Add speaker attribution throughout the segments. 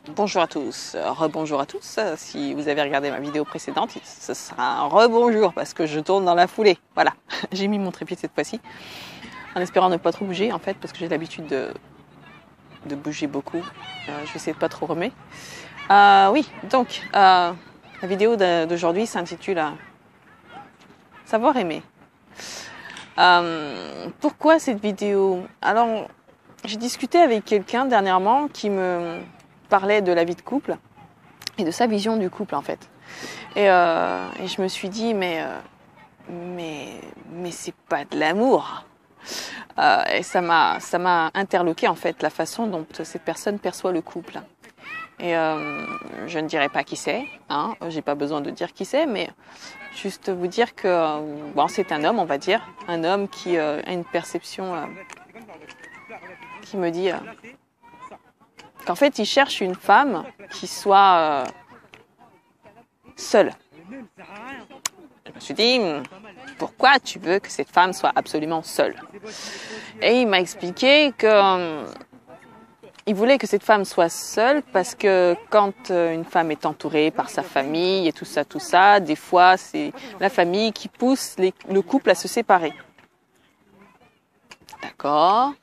Speaker 1: Bonjour à tous, rebonjour à tous. Si vous avez regardé ma vidéo précédente, ce sera un rebonjour parce que je tourne dans la foulée. Voilà, j'ai mis mon trépied cette fois-ci en espérant ne pas trop bouger en fait parce que j'ai l'habitude de bouger beaucoup. Je vais essayer de pas trop remuer. Oui, donc la vidéo d'aujourd'hui s'intitule Savoir aimer. Pourquoi cette vidéo? Alors, j'ai discuté avec quelqu'un dernièrement qui me parlait de la vie de couple et de sa vision du couple en fait. Et je me suis dit mais c'est pas de l'amour. Et ça m'a interloqué en fait la façon dont cette personne perçoit le couple. Et je ne dirai pas qui c'est, hein, j'ai pas besoin de dire qui c'est, mais juste vous dire que bon, c'est un homme, on va dire, un homme qui a une perception qui me dit qu'en fait il cherche une femme qui soit seule. Je me suis dit, pourquoi tu veux que cette femme soit absolument seule? Et il m'a expliqué que il voulait que cette femme soit seule parce que quand une femme est entourée par sa famille et tout ça, des fois c'est la famille qui pousse le couple à se séparer. D'accord.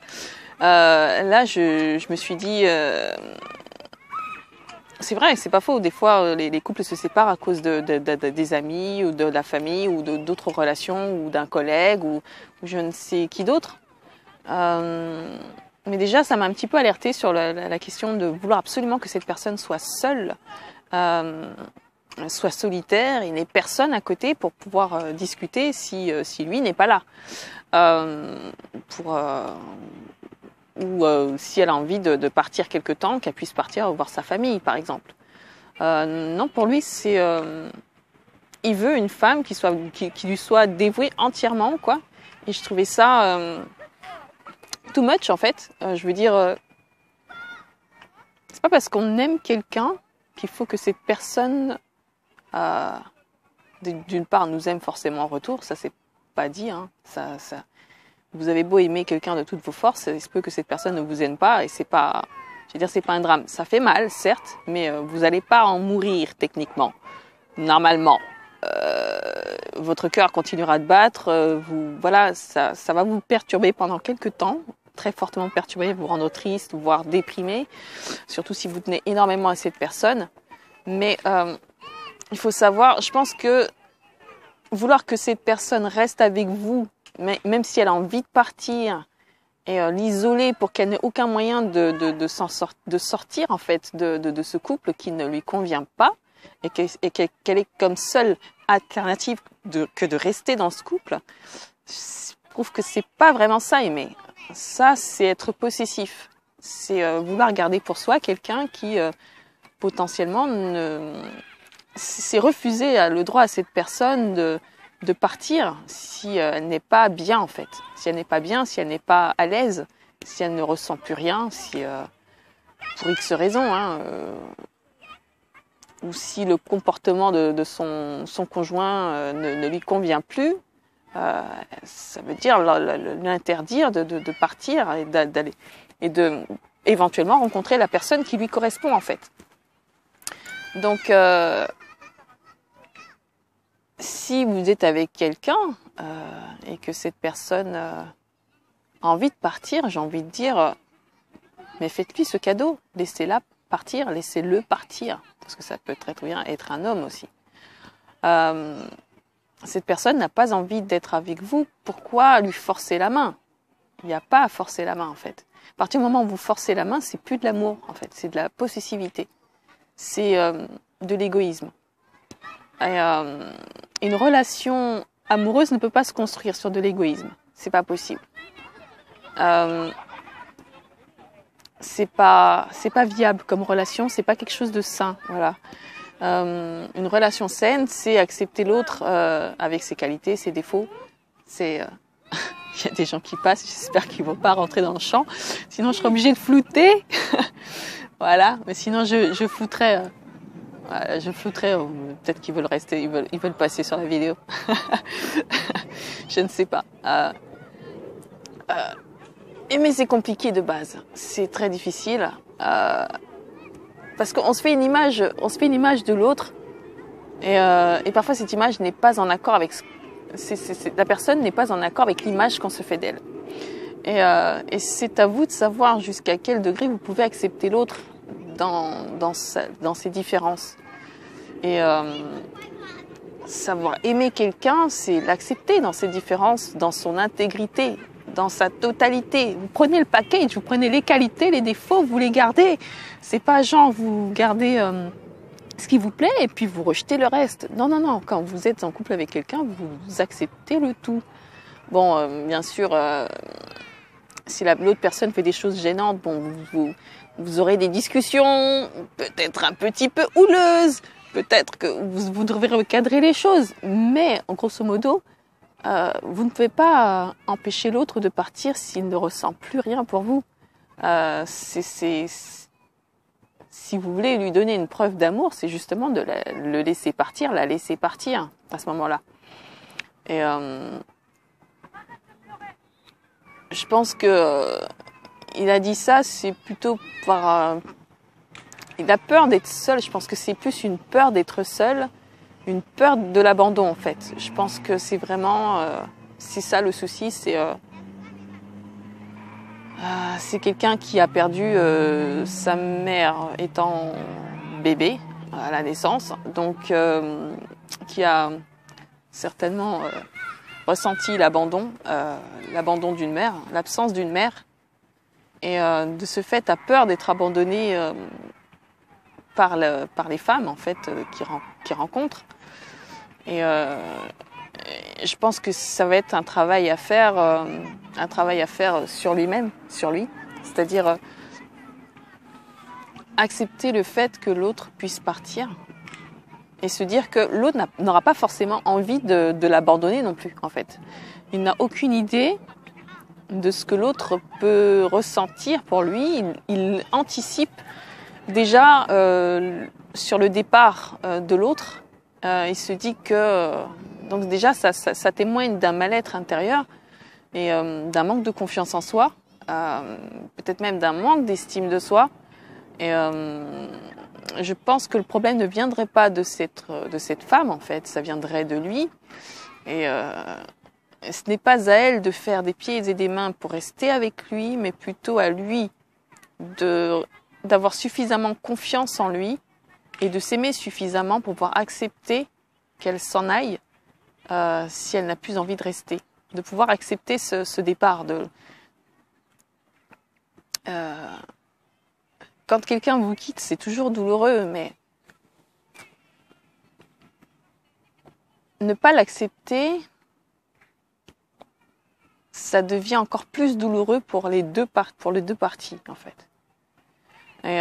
Speaker 1: Là, je me suis dit, c'est vrai, c'est pas faux. Des fois, les couples se séparent à cause des amis ou de la famille ou d'autres relations ou d'un collègue ou je ne sais qui d'autre. Mais déjà, ça m'a un petit peu alertée sur la question de vouloir absolument que cette personne soit seule, soit solitaire et n'ait personne à côté pour pouvoir discuter si lui n'est pas là. Ou si elle a envie de partir quelque temps, qu'elle puisse partir voir sa famille, par exemple. Non, pour lui, il veut une femme qui lui soit dévouée entièrement, quoi. Et je trouvais ça too much, en fait. Je veux dire, c'est pas parce qu'on aime quelqu'un qu'il faut que cette personne, d'une part, nous aime forcément en retour. Ça, c'est pas dit, hein. Vous avez beau aimer quelqu'un de toutes vos forces, il se peut que cette personne ne vous aime pas et c'est pas, je veux dire, c'est pas un drame. Ça fait mal, certes, mais vous n'allez pas en mourir techniquement. Normalement, votre cœur continuera de battre. Voilà, ça va vous perturber pendant quelques temps, très fortement perturber, vous rendre triste, voire déprimé, surtout si vous tenez énormément à cette personne. Mais il faut savoir, je pense que vouloir que cette personne reste avec vous, même si elle a envie de partir et l'isoler pour qu'elle n'ait aucun moyen de sortir en fait de ce couple qui ne lui convient pas et qu'elle est comme seule alternative que de rester dans ce couple, je trouve que c'est pas vraiment ça aimer. Ça, c'est être possessif. C'est vouloir garder pour soi quelqu'un qui potentiellement c'est refuser le droit à cette personne de partir si elle n'est pas bien en fait. Si elle n'est pas bien, si elle n'est pas à l'aise, si elle ne ressent plus rien, si pour X raisons, hein, ou si le comportement de son conjoint ne lui convient plus, ça veut dire l'interdire de partir et d'aller et de éventuellement rencontrer la personne qui lui correspond en fait. Donc si vous êtes avec quelqu'un et que cette personne a envie de partir, j'ai envie de dire, mais faites-lui ce cadeau, laissez-la partir, laissez-le partir, parce que ça peut très bien être un homme aussi. Cette personne n'a pas envie d'être avec vous, pourquoi lui forcer la main? Il n'y a pas à forcer la main en fait. À partir du moment où vous forcez la main, c'est plus de l'amour en fait, c'est de la possessivité, c'est de l'égoïsme. Et, une relation amoureuse ne peut pas se construire sur de l'égoïsme. C'est pas possible. C'est pas viable comme relation. C'est pas quelque chose de sain. Voilà. Une relation saine, c'est accepter l'autre avec ses qualités, ses défauts. C'est il y a des gens qui passent. J'espère qu'ils vont pas rentrer dans le champ. Sinon, je serai obligée de flouter. Voilà. Mais sinon, je flouterais. Je flouterais, peut-être qu'ils veulent rester, ils veulent passer sur la vidéo. Je ne sais pas. Mais c'est compliqué de base. C'est très difficile. parce qu'on se fait une image, de l'autre, et parfois cette image n'est pas en accord avec la personne n'est pas en accord avec l'image qu'on se fait d'elle. Et c'est à vous de savoir jusqu'à quel degré vous pouvez accepter l'autre dans ses différences. Et savoir aimer quelqu'un, c'est l'accepter dans ses différences, dans son intégrité, dans sa totalité. Vous prenez le package, vous prenez les qualités, les défauts, vous les gardez. C'est pas genre vous gardez ce qui vous plaît et puis vous rejetez le reste. Non, non, non. Quand vous êtes en couple avec quelqu'un, vous acceptez le tout. Bon, bien sûr, si l'autre personne fait des choses gênantes, bon, vous aurez des discussions peut-être un petit peu houleuses. Peut-être que vous devrez recadrer les choses, mais en grosso modo, vous ne pouvez pas empêcher l'autre de partir s'il ne ressent plus rien pour vous. Si vous voulez lui donner une preuve d'amour, c'est justement de le laisser partir, la laisser partir à ce moment-là. Et je pense que il a dit ça, c'est plutôt par il a peur d'être seul. Je pense que c'est plus une peur d'être seul, une peur de l'abandon en fait. Je pense que c'est vraiment, c'est ça le souci, c'est quelqu'un qui a perdu sa mère étant bébé à la naissance, donc qui a certainement ressenti l'abandon d'une mère, l'absence d'une mère, et de ce fait a peur d'être abandonné par les femmes en fait qu'il rencontre. Et je pense que ça va être un travail à faire sur lui-même, sur lui, c'est-à-dire accepter le fait que l'autre puisse partir et se dire que l'autre n'aura pas forcément envie de l'abandonner non plus en fait. Il n'a aucune idée de ce que l'autre peut ressentir pour lui. Il anticipe déjà sur le départ de l'autre. Il se dit que donc déjà ça témoigne d'un mal-être intérieur et d'un manque de confiance en soi, peut-être même d'un manque d'estime de soi. Et je pense que le problème ne viendrait pas de cette femme en fait, ça viendrait de lui. Et ce n'est pas à elle de faire des pieds et des mains pour rester avec lui, mais plutôt à lui d'avoir suffisamment confiance en lui et de s'aimer suffisamment pour pouvoir accepter qu'elle s'en aille si elle n'a plus envie de rester. De pouvoir accepter ce départ. Quand quelqu'un vous quitte, c'est toujours douloureux, mais ne pas l'accepter, ça devient encore plus douloureux pour les deux parties, en fait. Et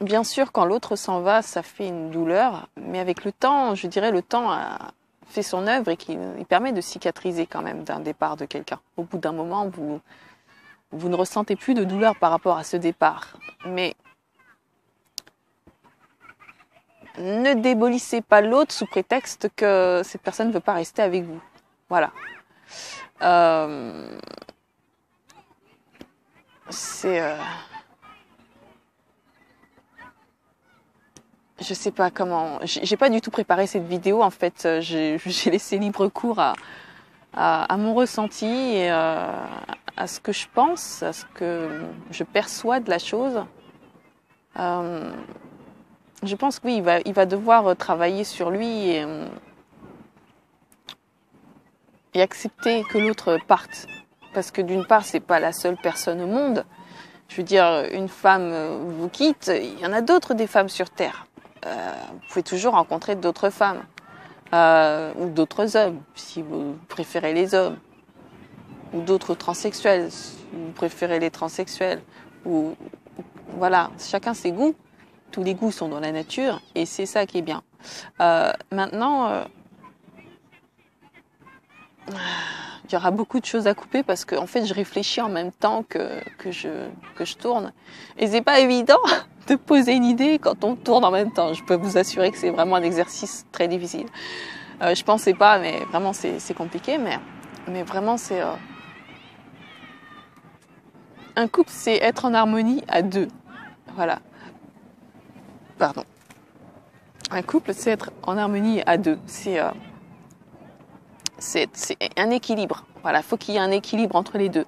Speaker 1: bien sûr, quand l'autre s'en va, ça fait une douleur, mais avec le temps, je dirais, le temps a fait son œuvre et qu'il permet de cicatriser quand même d'un départ de quelqu'un. Au bout d'un moment, vous ne ressentez plus de douleur par rapport à ce départ. Mais ne débolissez pas l'autre sous prétexte que cette personne ne veut pas rester avec vous. Voilà. Je sais pas comment. J'ai pas du tout préparé cette vidéo. En fait, j'ai laissé libre cours à mon ressenti et à ce que je pense, à ce que je perçois de la chose. Je pense que oui, il va devoir travailler sur lui et accepter que l'autre parte. Parce que d'une part, c'est pas la seule personne au monde. Je veux dire, une femme vous quitte, il y en a d'autres des femmes sur Terre. Vous pouvez toujours rencontrer d'autres femmes ou d'autres hommes, si vous préférez les hommes, ou d'autres transsexuels, si vous préférez les transsexuels. Ou voilà, chacun ses goûts. Tous les goûts sont dans la nature et c'est ça qui est bien. Maintenant, il y aura beaucoup de choses à couper parce que en fait, je réfléchis en même temps que je tourne. Et c'est pas évident de poser une idée quand on tourne en même temps. Je peux vous assurer que c'est vraiment un exercice très difficile. Je pensais pas, mais vraiment c'est compliqué. Mais vraiment Un couple, c'est être en harmonie à deux. Voilà. Pardon. Un couple, c'est être en harmonie à deux. C'est un équilibre. Voilà, il faut qu'il y ait un équilibre entre les deux.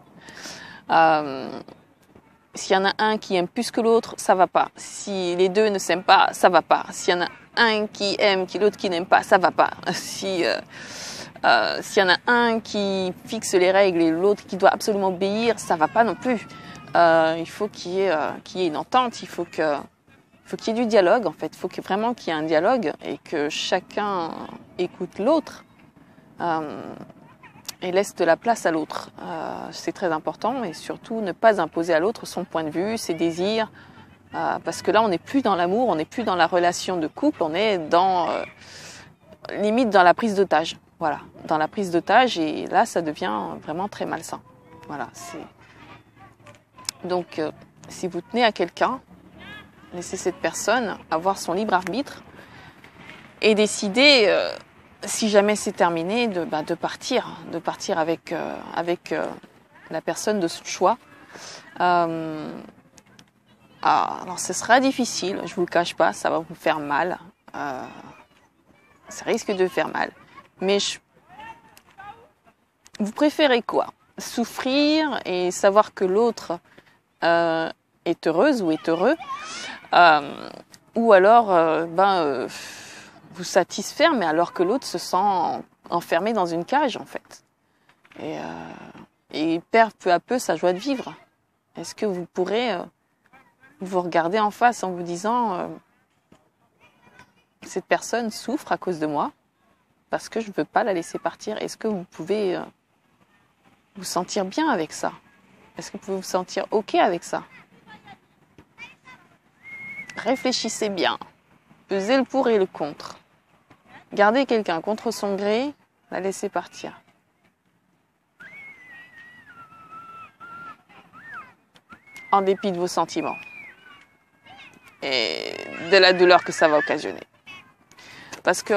Speaker 1: S'il y en a un qui aime plus que l'autre, ça va pas. Si les deux ne s'aiment pas, ça va pas. S'il y en a un qui aime, l'autre qui n'aime pas, ça va pas. S'il y en a un qui fixe les règles et l'autre qui doit absolument obéir, ça va pas non plus. Il faut qu'il y ait une entente, il faut qu'il y ait du dialogue en fait. Il faut vraiment qu'il y ait un dialogue et que chacun écoute l'autre et laisse de la place à l'autre. C'est très important et surtout ne pas imposer à l'autre son point de vue, ses désirs, parce que là on n'est plus dans l'amour, on n'est plus dans la relation de couple, on est limite dans la prise d'otage. Voilà, dans la prise d'otage et là ça devient vraiment très malsain. Voilà, donc si vous tenez à quelqu'un, laissez cette personne avoir son libre arbitre et décider si jamais c'est terminé de partir avec la personne de son choix. Alors ce sera difficile, je vous le cache pas, ça va vous faire mal, ça risque de faire mal. Mais vous préférez quoi? Souffrir et savoir que l'autre est heureuse ou est heureux, ou alors vous satisfaire, mais alors que l'autre se sent enfermé dans une cage en fait, et perd peu à peu sa joie de vivre. Est-ce que vous pourrez vous regarder en face en vous disant cette personne souffre à cause de moi parce que je ne veux pas la laisser partir? Est-ce que vous pouvez vous sentir bien avec ça? Est-ce que vous pouvez vous sentir OK avec ça? Réfléchissez bien. Pesez le pour et le contre. Garder quelqu'un contre son gré, la laisser partir. En dépit de vos sentiments et de la douleur que ça va occasionner. Parce que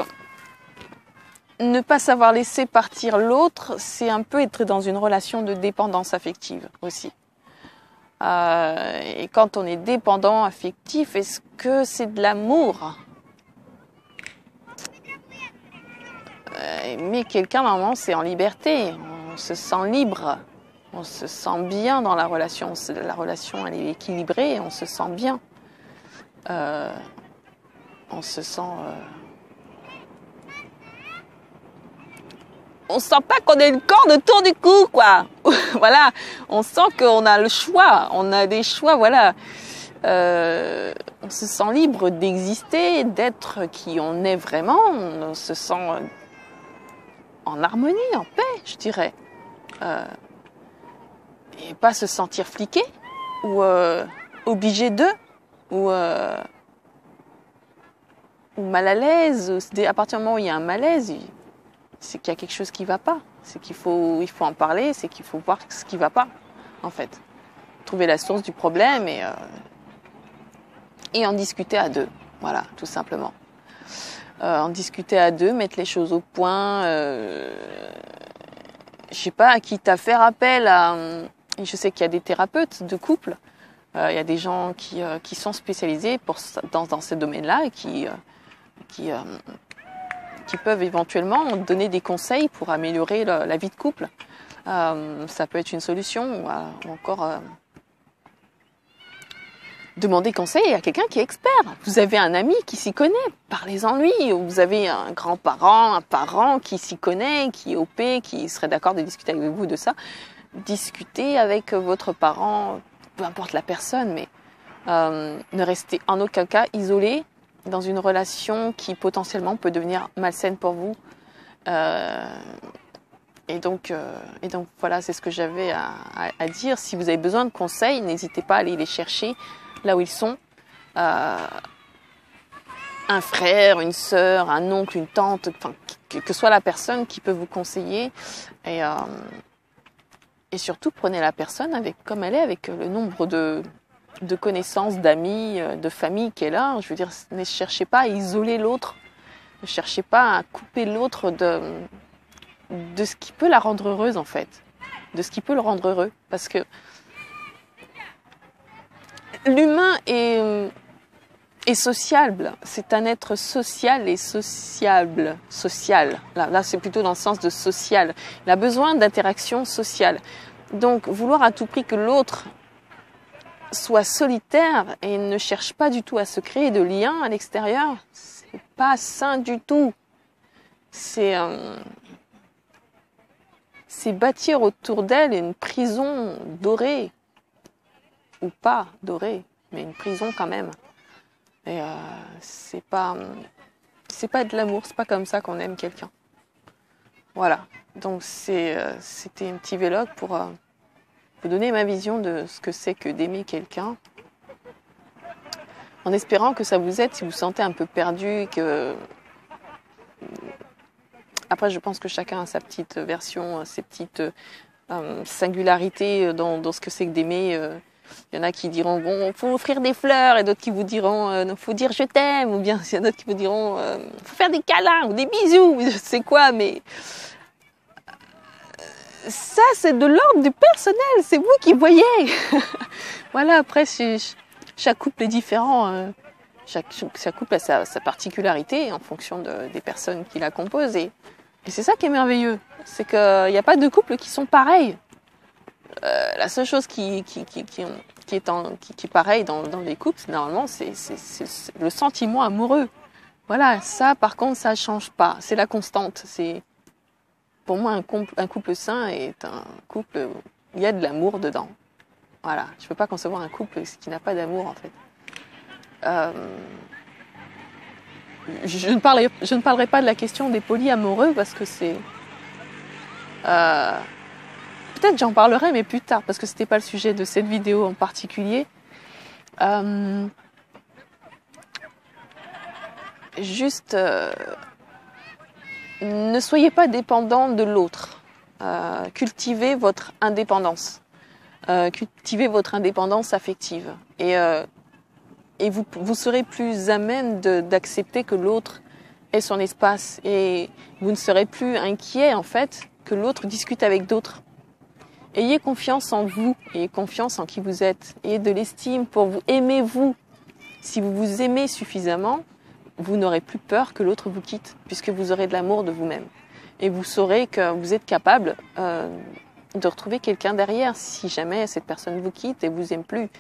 Speaker 1: ne pas savoir laisser partir l'autre, c'est un peu être dans une relation de dépendance affective aussi. Et quand on est dépendant affectif, est-ce que c'est de l'amour? Aimer quelqu'un, normalement, c'est en liberté. On se sent libre. On se sent bien dans la relation. La relation, elle est équilibrée. On se sent bien. On se sent... On sent pas qu'on a une corde autour du cou, quoi. Voilà. On sent qu'on a le choix. On a des choix, voilà. On se sent libre d'exister, d'être qui on est vraiment. On se sent en harmonie, en paix, je dirais. Et pas se sentir fliqué ou obligé de ou mal à l'aise. À partir du moment où il y a un malaise, c'est qu'il y a quelque chose qui ne va pas. C'est qu'il faut en parler, c'est qu'il faut voir ce qui ne va pas, en fait. Trouver la source du problème et en discuter à deux. Voilà, tout simplement. En discuter à deux, mettre les choses au point. Je sais pas, quitte à faire appel à... Je sais qu'il y a des thérapeutes de couple. Il y a des gens qui sont spécialisés dans ce domaine-là et qui peuvent éventuellement donner des conseils pour améliorer la vie de couple. Ça peut être une solution ou encore demander conseil à quelqu'un qui est expert. Vous avez un ami qui s'y connaît, parlez-en lui. Ou vous avez un grand-parent, un parent qui s'y connaît, qui est OP, qui serait d'accord de discuter avec vous de ça. Discutez avec votre parent, peu importe la personne, mais ne restez en aucun cas isolé dans une relation qui potentiellement peut devenir malsaine pour vous. Et donc voilà, c'est ce que j'avais à dire. Si vous avez besoin de conseils, n'hésitez pas à aller les chercher là où ils sont. Un frère, une sœur, un oncle, une tante, enfin, que soit la personne qui peut vous conseiller. Et surtout, prenez la personne comme elle est, avec le nombre de connaissances, d'amis, de famille qu'elle a. Je veux dire, ne cherchez pas à isoler l'autre. Ne cherchez pas à couper l'autre de ce qui peut la rendre heureuse, en fait. De ce qui peut le rendre heureux. Parce que l'humain est sociable. C'est un être social et sociable. Social. Là c'est plutôt dans le sens de social. Il a besoin d'interaction sociale. Donc, vouloir à tout prix que l'autre soit solitaire et ne cherche pas du tout à se créer de liens à l'extérieur, c'est pas sain du tout. C'est bâtir autour d'elle une prison dorée, ou pas dorée, mais une prison quand même. Et c'est pas de l'amour, c'est pas comme ça qu'on aime quelqu'un. Voilà. Donc c'était un petit vlog pour vous donner ma vision de ce que c'est que d'aimer quelqu'un, en espérant que ça vous aide si vous vous sentez un peu perdu, que après je pense que chacun a sa petite version, ses petites singularités dans ce que c'est que d'aimer. Il y en a qui diront bon, faut offrir des fleurs, et d'autres qui vous diront faut dire je t'aime, ou bien il y en a d'autres qui vous diront faut faire des câlins ou des bisous, je sais quoi, mais ça, c'est de l'ordre du personnel, c'est vous qui voyez. Voilà, après, chaque couple est différent. Chaque couple a sa particularité en fonction des personnes qui la composent. Et c'est ça qui est merveilleux. C'est qu'il n'y a pas de couples qui sont pareils. La seule chose qui est pareille dans les couples, normalement, c'est le sentiment amoureux. Voilà, ça, par contre, ça ne change pas. C'est la constante. Pour moi, un couple sain est un couple où il y a de l'amour dedans. Voilà, je ne peux pas concevoir un couple qui n'a pas d'amour, en fait. Je ne parlerai pas de la question des polyamoureux, parce que c'est... peut-être j'en parlerai, mais plus tard, parce que ce n'était pas le sujet de cette vidéo en particulier. Ne soyez pas dépendant de l'autre. Cultivez votre indépendance. Cultivez votre indépendance affective. Et vous serez plus à même d'accepter que l'autre ait son espace. Et vous ne serez plus inquiet, en fait, que l'autre discute avec d'autres. Ayez confiance en vous. Ayez confiance en qui vous êtes. Ayez de l'estime pour vous. Aimez-vous. Si vous vous aimez suffisamment, vous n'aurez plus peur que l'autre vous quitte, puisque vous aurez de l'amour de vous-même. Et vous saurez que vous êtes capable de retrouver quelqu'un derrière, si jamais cette personne vous quitte et vous aime plus.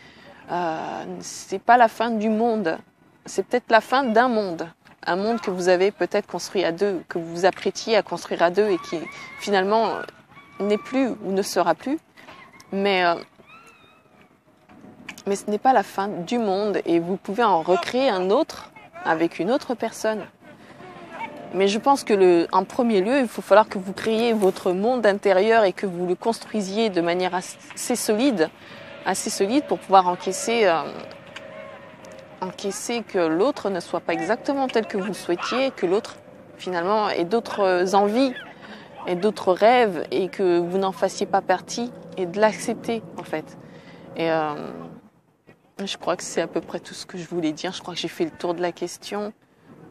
Speaker 1: C'est pas la fin du monde, c'est peut-être la fin d'un monde. Un monde que vous avez peut-être construit à deux, que vous vous apprêtiez à construire à deux et qui finalement n'est plus ou ne sera plus. Mais ce n'est pas la fin du monde et vous pouvez en recréer un autre avec une autre personne. Mais je pense que en premier lieu, il faut falloir que vous créiez votre monde intérieur et que vous le construisiez de manière assez solide pour pouvoir encaisser que l'autre ne soit pas exactement tel que vous le souhaitiez, que l'autre finalement ait d'autres envies et d'autres rêves et que vous n'en fassiez pas partie, et de l'accepter en fait. Et je crois que c'est à peu près tout ce que je voulais dire. Je crois que j'ai fait le tour de la question.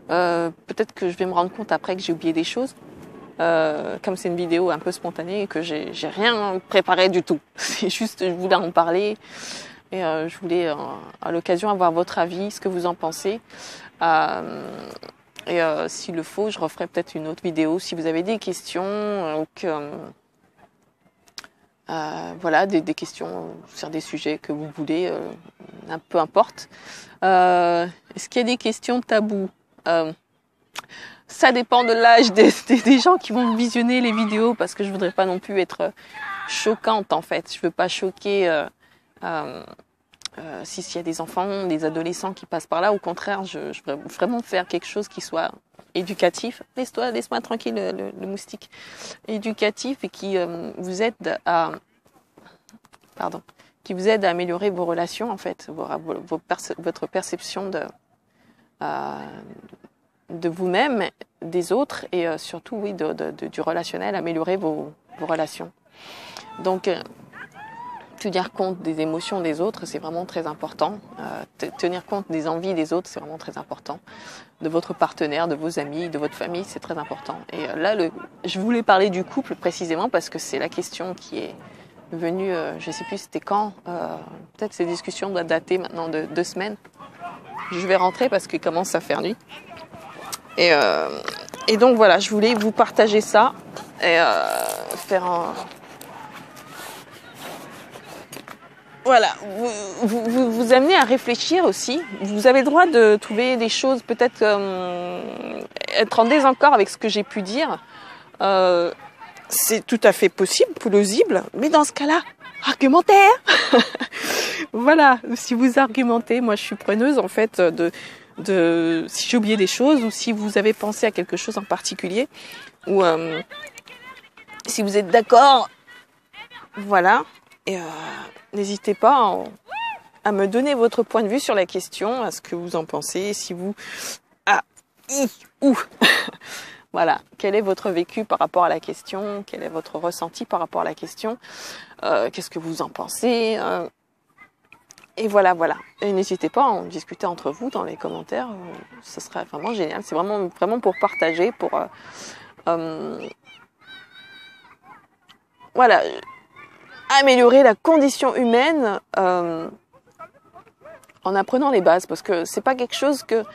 Speaker 1: Peut-être que je vais me rendre compte après que j'ai oublié des choses. Comme c'est une vidéo un peu spontanée et que j'ai rien préparé du tout. C'est juste, je voulais en parler. Et je voulais à l'occasion avoir votre avis, ce que vous en pensez. Et s'il le faut, je referai peut-être une autre vidéo si vous avez des questions. Voilà, des questions sur des sujets que vous voulez, peu importe. Est-ce qu'il y a des questions tabous? Ça dépend de l'âge des gens qui vont visionner les vidéos, parce que je voudrais pas non plus être choquante en fait. Je veux pas choquer s'il y a des enfants, des adolescents qui passent par là. Au contraire, je veux vraiment faire quelque chose qui soit éducatif. Laisse-moi tranquille le moustique. Éducatif et qui vous aide à améliorer vos relations en fait, votre perception de vous-même, des autres et surtout oui du relationnel, améliorer vos relations. Donc tenir compte des émotions des autres, c'est vraiment très important. Tenir compte des envies des autres, c'est vraiment très important. De votre partenaire, de vos amis, de votre famille, c'est très important. Et là, je voulais parler du couple précisément parce que c'est la question qui est venu, je sais plus c'était quand, peut-être ces discussions doivent dater maintenant de 2 semaines. Je vais rentrer parce qu'il commence à faire nuit. Et donc voilà, je voulais vous partager ça et faire un... Voilà, vous amener à réfléchir aussi. Vous avez le droit de trouver des choses, peut-être être en désaccord avec ce que j'ai pu dire. C'est tout à fait possible, plausible, mais dans ce cas-là, argumentez. Voilà, si vous argumentez, moi je suis preneuse en fait de si j'ai oublié des choses ou si vous avez pensé à quelque chose en particulier ou si vous êtes d'accord, voilà. Et n'hésitez pas à me donner votre point de vue sur la question, à ce que vous en pensez, si vous voilà, quel est votre vécu par rapport à la question, quel est votre ressenti par rapport à la question, qu'est-ce que vous en pensez, et voilà. Et n'hésitez pas à en discuter entre vous dans les commentaires, ce serait vraiment génial. C'est vraiment pour partager, pour voilà, améliorer la condition humaine en apprenant les bases, parce que c'est pas quelque chose que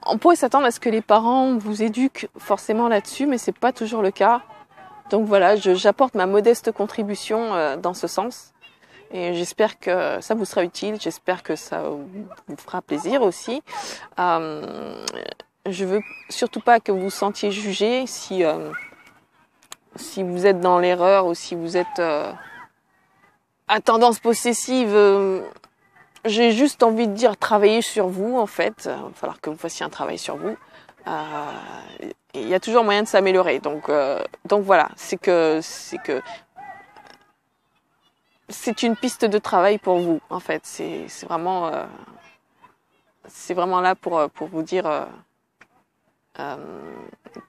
Speaker 1: on pourrait s'attendre à ce que les parents vous éduquent forcément là-dessus, mais c'est pas toujours le cas. Donc voilà, j'apporte ma modeste contribution dans ce sens. Et j'espère que ça vous sera utile, j'espère que ça vous fera plaisir aussi. Je veux surtout pas que vous vous sentiez jugé si vous êtes dans l'erreur ou si vous êtes à tendance possessive. J'ai juste envie de dire travailler sur vous en fait. Il va falloir que vous fassiez un travail sur vous. Il y a toujours moyen de s'améliorer. Donc voilà, c'est une piste de travail pour vous en fait. C'est vraiment là pour vous dire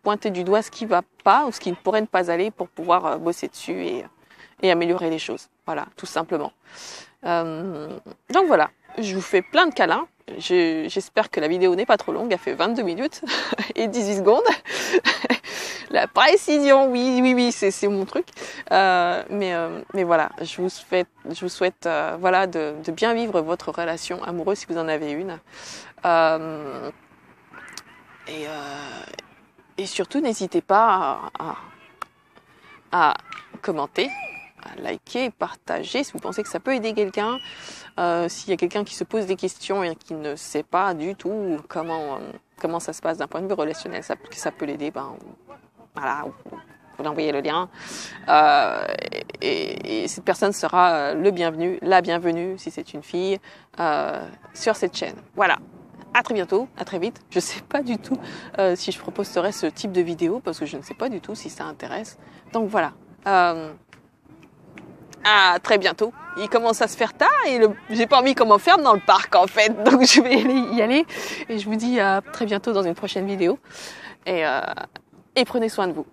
Speaker 1: pointer du doigt ce qui va pas ou ce qui ne pourrait ne pas aller pour pouvoir bosser dessus et améliorer les choses. Voilà, tout simplement. Donc voilà, je vous fais plein de câlins. J'espère que la vidéo n'est pas trop longue, elle fait 22 minutes et 18 secondes. La précision, oui, c'est mon truc. Mais voilà, je vous souhaite voilà, de bien vivre votre relation amoureuse si vous en avez une. Et surtout, n'hésitez pas à commenter, à liker, partager si vous pensez que ça peut aider quelqu'un. S'il y a quelqu'un qui se pose des questions et qui ne sait pas du tout comment ça se passe d'un point de vue relationnel, ça peut l'aider, voilà, vous envoyez le lien. Et cette personne sera la bienvenue, si c'est une fille, sur cette chaîne. Voilà. À très bientôt, à très vite. Je ne sais pas du tout si je proposerai ce type de vidéo parce que je ne sais pas du tout si ça intéresse. Donc voilà. À très bientôt. Il commence à se faire tard et j'ai pas envie qu'on m'enferme dans le parc en fait. Donc je vais y aller et je vous dis à très bientôt dans une prochaine vidéo. Et prenez soin de vous.